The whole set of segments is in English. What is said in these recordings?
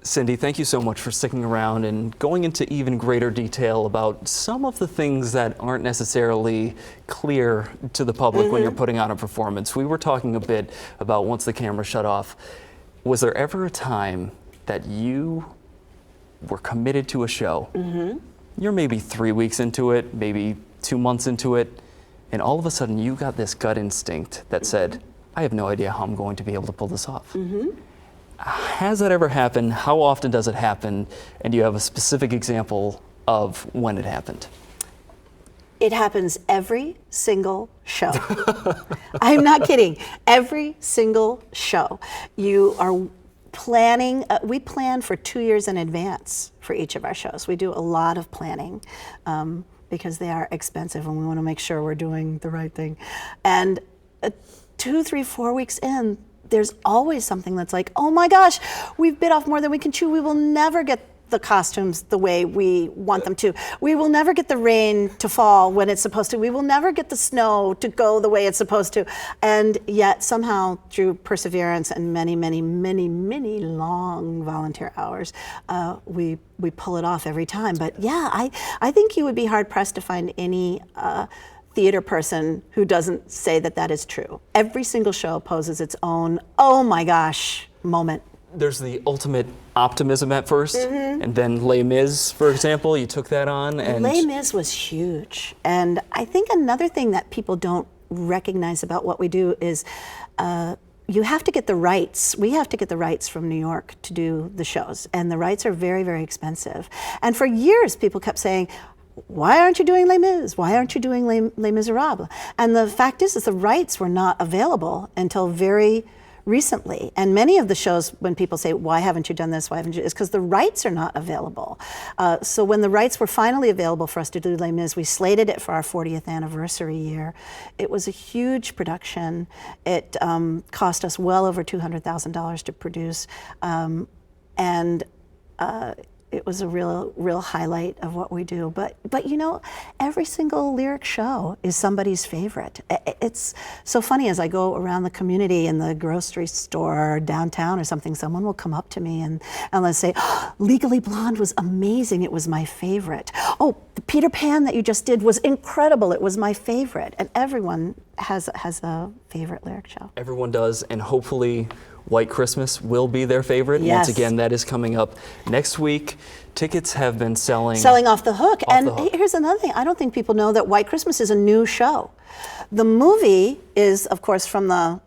Syndi, thank you so much for sticking around and going into even greater detail about some of the things that aren't necessarily clear to the public when you're putting on a performance. We were talking a bit about once the camera shut off. Was there ever a time that you were committed to a show? You're maybe 3 weeks into it, maybe 2 months into it, and all of a sudden you got this gut instinct that said, I have no idea how I'm going to be able to pull this off. Has that ever happened? How often does it happen? And do you have a specific example of when it happened? It happens every single show. I'm not kidding. Every single show. You are planning, we plan for 2 years in advance for each of our shows. We do a lot of planning because they are expensive and we want to make sure we're doing the right thing. And 2, 3, 4 weeks in, there's always something that's like, oh my gosh, we've bit off more than we can chew. We will never get the costumes the way we want them to. We will never get the rain to fall when it's supposed to. We will never get the snow to go the way it's supposed to. And yet somehow through perseverance and many, many, many, many long volunteer hours, we pull it off every time. But yeah, I think you would be hard pressed to find any theater person who doesn't say that that is true. Every single show poses its own, oh my gosh, moment. There's the ultimate optimism at first, and then Les Mis, for example, you took that on. And Les Mis was huge. And I think another thing that people don't recognize about what we do is you have to get the rights. We have to get the rights from New York to do the shows. And the rights are very, very expensive. And for years, people kept saying, why aren't you doing Les Mis? Why aren't you doing Les Miserables? And the fact is the rights were not available until very recently. And many of the shows, when people say, why haven't you done this? Why haven't you? It's because the rights are not available. So when the rights were finally available for us to do Les Mis, we slated it for our 40th anniversary year. It was a huge production. It cost us well over $200,000 to produce. It was a real highlight of what we do. But you know, every single lyric show is somebody's favorite. It's so funny as I go around the community in the grocery store or downtown or something, someone will come up to me and let's say, oh, Legally Blonde was amazing, it was my favorite. Oh, the Peter Pan that you just did was incredible, it was my favorite. And everyone has a favorite lyric show. Everyone does, and hopefully White Christmas will be their favorite. Yes. Once again, that is coming up next week. Tickets have been selling off the hook. Here's another thing. I don't think people know that White Christmas is a new show. The movie is, of course, from the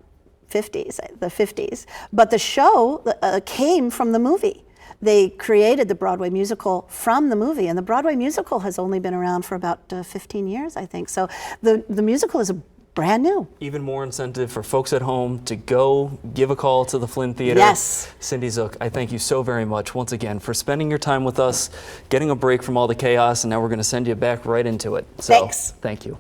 50s, but the show came from the movie. They created the Broadway musical from the movie, and the Broadway musical has only been around for about 15 years, I think. So the musical is brand new. Even more incentive for folks at home to go give a call to the Flynn Theater. Yes. Syndi Zook, I thank you so very much once again for spending your time with us, getting a break from all the chaos, and now we're going to send you back right into it. So, Thanks. Thank you.